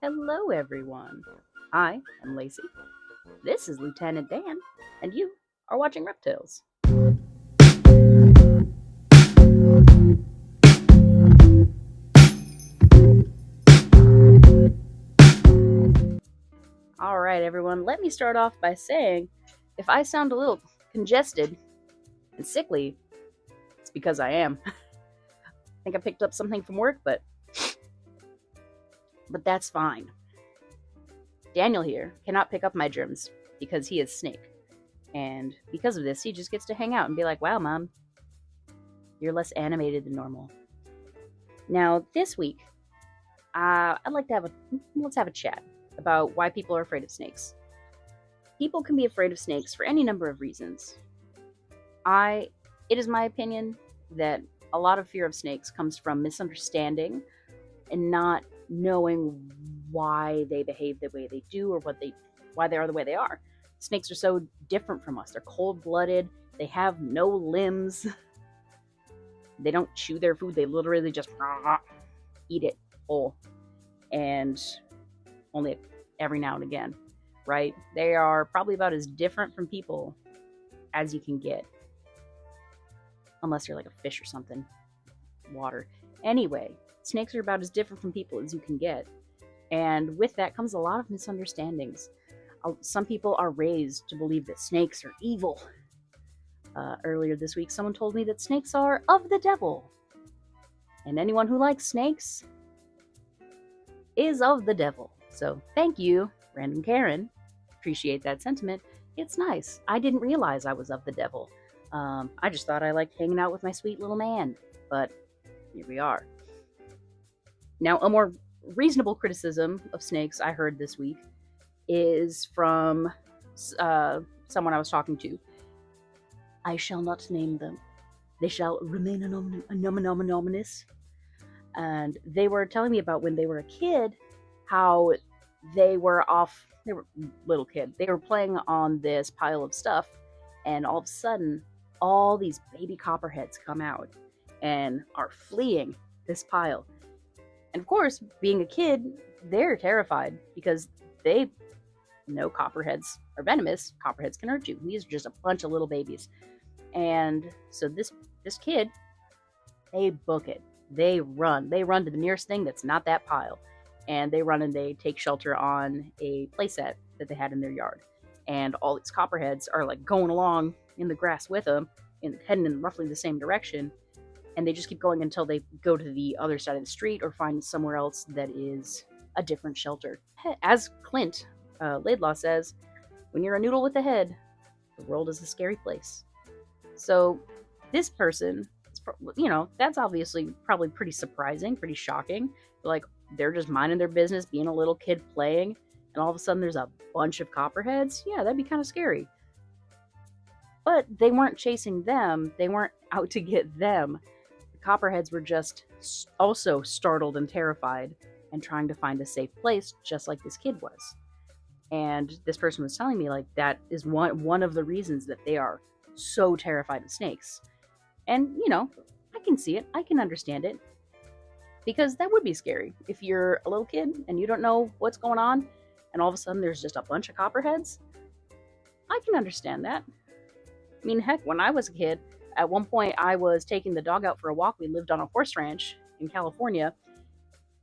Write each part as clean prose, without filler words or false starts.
Hello, everyone. I am Lacey. This is Lieutenant Dan, and you are watching Reptiles. All right, everyone, let me start off by saying if I sound a little congested and sickly, it's because I am. I think I picked up something from work, but that's fine. Daniel here cannot pick up my germs because he is Snake. And because of this, he just gets to hang out and be like, wow, Mom, you're less animated than normal. Now, this week, I'd like to let's have a chat about why people are afraid of snakes. People can be afraid of snakes for any number of reasons. It is my opinion that a lot of fear of snakes comes from misunderstanding and not knowing why they behave the way they do or why they are the way they are. Snakes are so different from us. They're cold-blooded. They have no limbs. They don't chew their food. They literally just eat it whole. And only every now and again, right? They are probably about as different from people as you can get. Unless you're like a fish or something. Water. Anyway, snakes are about as different from people as you can get. And with that comes a lot of misunderstandings. Some people are raised to believe that snakes are evil. Earlier this week, someone told me that snakes are of the devil. And anyone who likes snakes is of the devil. So thank you, Random Karen. Appreciate that sentiment. It's nice. I didn't realize I was of the devil. I just thought I liked hanging out with my sweet little man. But here we are. Now, a more reasonable criticism of snakes I heard this week is from someone I was talking to. I shall not name them. They shall remain anonymous. And they were telling me about when they were a kid, how they were little kid. They were playing on this pile of stuff, and all of a sudden, all these baby copperheads come out and are fleeing this pile. And of course, being a kid, they're terrified because they know copperheads are venomous. Copperheads can hurt you. These are just a bunch of little babies. And so this kid, they book it. They run to the nearest thing that's not that pile, and they run and they take shelter on a playset that they had in their yard. And all these copperheads are like going along in the grass with them and heading in roughly the same direction, and they just keep going until they go to the other side of the street or find somewhere else that is a different shelter. As Clint Laidlaw says, when you're a noodle with a head, the world is a scary place. So this person, that's obviously probably pretty surprising, pretty shocking. Like, they're just minding their business, being a little kid playing, and all of a sudden there's a bunch of copperheads. Yeah, that'd be kind of scary. But they weren't chasing them. They weren't out to get them. The copperheads were just also startled and terrified and trying to find a safe place, just like this kid was. And this person was telling me, like, that is one of the reasons that they are so terrified of snakes. And, I can see it. I can understand it. Because that would be scary. If you're a little kid and you don't know what's going on, and all of a sudden there's just a bunch of copperheads, I can understand that. I mean, heck, when I was a kid, at one point I was taking the dog out for a walk. We lived on a horse ranch in California,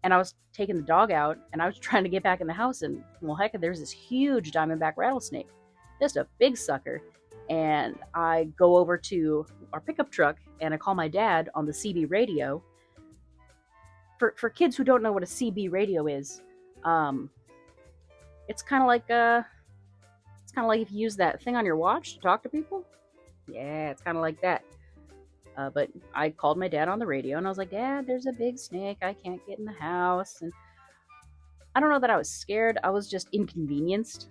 and I was taking the dog out, and I was trying to get back in the house, and, well, heck, there's this huge diamondback rattlesnake. Just a big sucker. And I go over to our pickup truck, and I call my dad on the CB radio. For kids who don't know what a CB radio is, it's kind of like if you use that thing on your watch to talk to people. Yeah, it's kind of like that. But I called my dad on the radio, and I was like, Dad, there's a big snake. I can't get in the house. And I don't know that I was scared. I was just inconvenienced.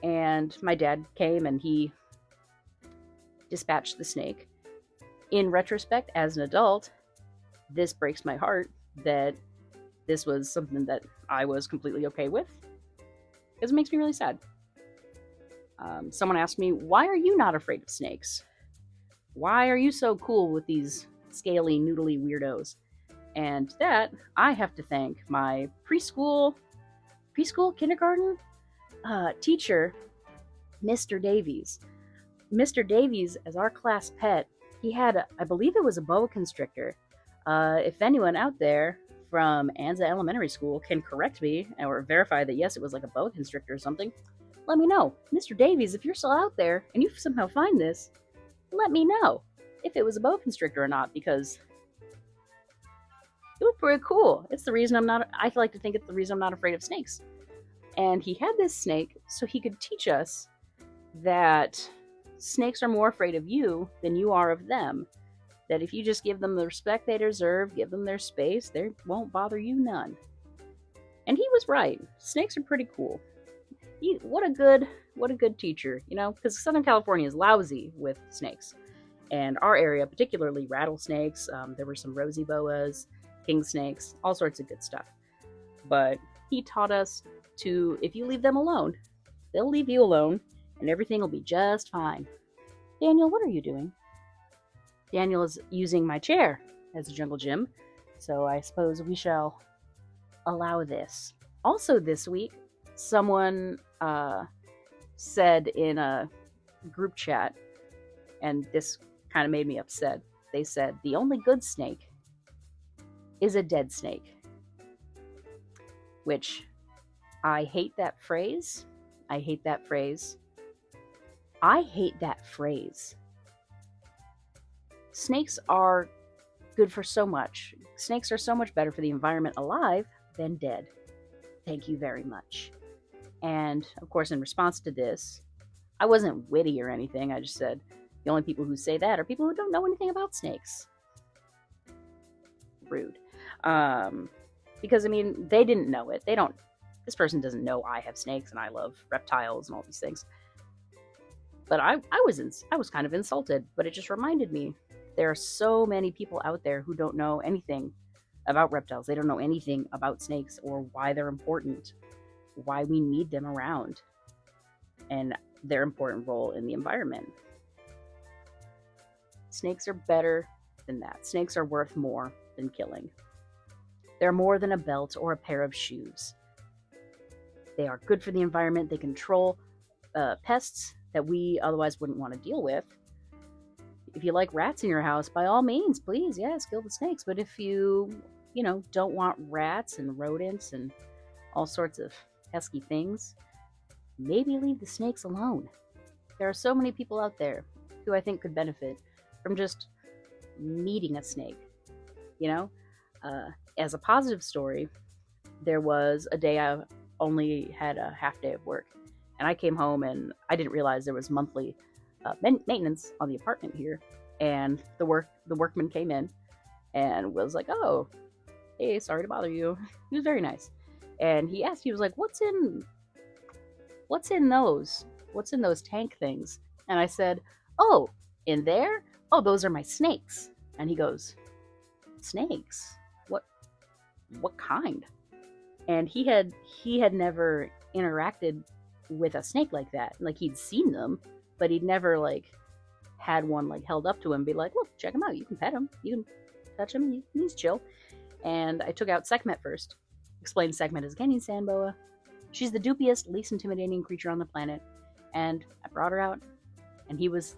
And my dad came, and he dispatched the snake. In retrospect, as an adult, this breaks my heart that this was something that I was completely okay with, because it makes me really sad. Someone asked me, why are you not afraid of snakes? Why are you so cool with these scaly, noodly weirdos? And that I have to thank my preschool, kindergarten teacher, Mr. Davies. Mr. Davies, as our class pet, he had, I believe it was a boa constrictor. If anyone out there from Anza Elementary School can correct me or verify that yes, it was like a boa constrictor or something, let me know. Mr. Davies, if you're still out there and you somehow find this, let me know if it was a boa constrictor or not, because it was pretty cool. It's the reason I like to think it's the reason I'm not afraid of snakes. And he had this snake so he could teach us that snakes are more afraid of you than you are of them. That if you just give them the respect they deserve, give them their space, they won't bother you none. And he was right. Snakes are pretty cool. What a good teacher, because Southern California is lousy with snakes. And our area, particularly rattlesnakes, there were some rosy boas, king snakes, all sorts of good stuff. But he taught us to, if you leave them alone, they'll leave you alone, and everything will be just fine. Daniel, what are you doing? Daniel is using my chair as a jungle gym, so I suppose we shall allow this. Also this week, someone said in a group chat, and this kind of made me upset, they said, the only good snake is a dead snake. Which, I hate that phrase. I hate that phrase. Snakes are good for so much. Snakes are so much better for the environment alive than dead. Thank you very much. And, of course, in response to this, I wasn't witty or anything. I just said, the only people who say that are people who don't know anything about snakes. Rude. Because, they didn't know it. This person doesn't know I have snakes and I love reptiles and all these things. But I was kind of insulted, but it just reminded me there are so many people out there who don't know anything about reptiles. They don't know anything about snakes or why they're important, why we need them around, and their important role in the environment. Snakes are better than that. Snakes are worth more than killing. They're more than a belt or a pair of shoes. They are good for the environment. They control pests that we otherwise wouldn't want to deal with. If you like rats in your house, by all means, please, yes, kill the snakes. But if you don't want rats and rodents and all sorts of pesky things, maybe leave the snakes alone. There are so many people out there who I think could benefit from just meeting a snake. As a positive story, there was a day I only had a half day of work, and I came home and I didn't realize there was monthly maintenance on the apartment here, and the workman came in and was like, "Oh, hey, sorry to bother you." He was very nice, and he was like, what's in those tank things? And I said, "Oh, in there? Oh, those are my snakes." And he goes, "Snakes? What kind?" And he had never interacted with a snake like that. Like, he'd seen them, but he'd never had one held up to him and be like, "Look, check him out. You can pet him. You can touch him. He's chill." And I took out Sekhmet first. Explained Sekhmet as a Kenyan sand boa. She's the doopiest, least intimidating creature on the planet. And I brought her out, and he was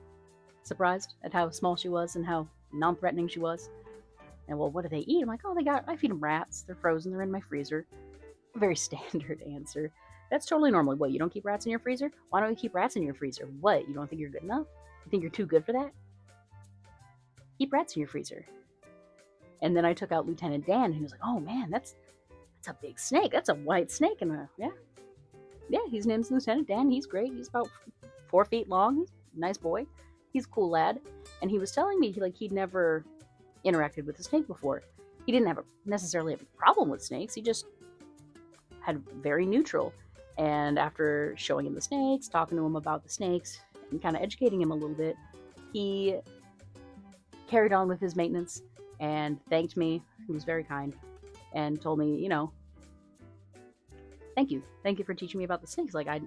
surprised at how small she was and how non-threatening she was. And, well, what do they eat? I'm like, "Oh, I feed them rats. They're frozen. They're in my freezer." A very standard answer. That's totally normal. What, you don't keep rats in your freezer? Why don't you keep rats in your freezer? What, you don't think you're good enough? You think you're too good for that? Keep rats in your freezer. And then I took out Lieutenant Dan, and he was like, "Oh man, that's a big snake. That's a white snake." And yeah, his name's Lieutenant Dan. He's great. He's about 4 feet long. He's a nice boy. He's a cool lad. And he was telling me he'd never interacted with a snake before. He didn't necessarily have a problem with snakes. He just had very neutral. And after showing him the snakes, talking to him about the snakes, and kind of educating him a little bit, he carried on with his maintenance and thanked me. He was very kind and told me, "Thank you for teaching me about the snakes. I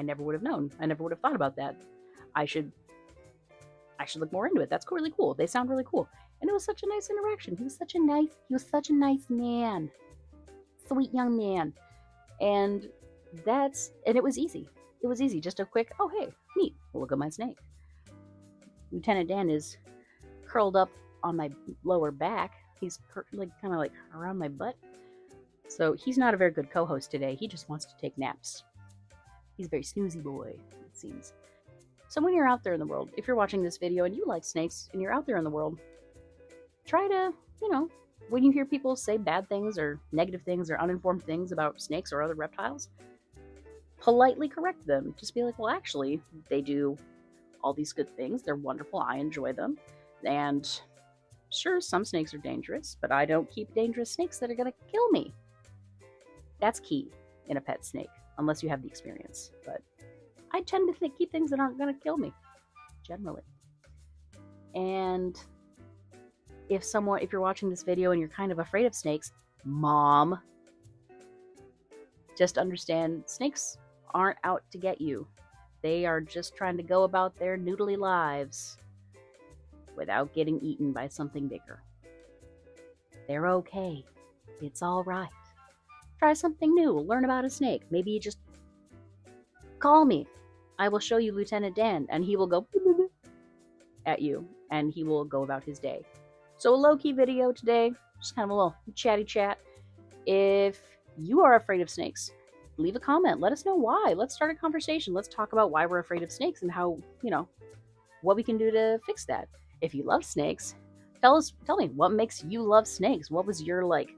never would have known. I never would have thought about that. I should look more into it. That's really cool. They sound really cool." And it was such a nice interaction. He was such a nice man. Sweet young man. And it was easy. It was easy. Just a quick, oh, hey, neat. Look at my snake. Lieutenant Dan is curled up on my lower back. He's kind of like around my butt. So he's not a very good co-host today. He just wants to take naps. He's a very snoozy boy, it seems. So when you're out there in the world, if you're watching this video and you like snakes and you're out there in the world, try to, when you hear people say bad things or negative things or uninformed things about snakes or other reptiles, politely correct them. Just be like, well, actually, they do all these good things. They're wonderful. I enjoy them. And sure, some snakes are dangerous, but I don't keep dangerous snakes that are going to kill me. That's key in a pet snake, unless you have the experience. But I tend to keep things that aren't going to kill me, generally. And if you're watching this video and you're kind of afraid of snakes, Mom, just understand snakes aren't out to get you. They are just trying to go about their noodly lives without getting eaten by something bigger. They're okay. It's all right. Try something new. Learn about a snake. Maybe you just call me. I will show you Lieutenant Dan, and he will go at you, and he will go about his day. So a low-key video today, just kind of a little chatty chat. If you are afraid of snakes, leave a comment. Let us know why. Let's start a conversation. Let's talk about why we're afraid of snakes and how, what we can do to fix that. If you love snakes, tell me what makes you love snakes. What was your light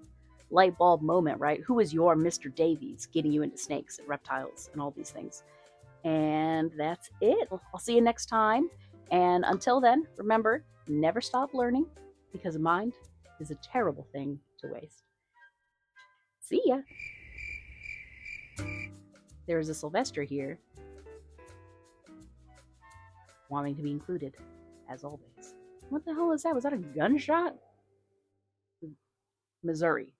bulb moment, right? Who was your Mr. Davies getting you into snakes and reptiles and all these things? And that's it. I'll see you next time. And until then, remember, never stop learning, because a mind is a terrible thing to waste. See ya. There's a Sylvester here, wanting to be included, as always. What the hell was that? Was that a gunshot? Missouri.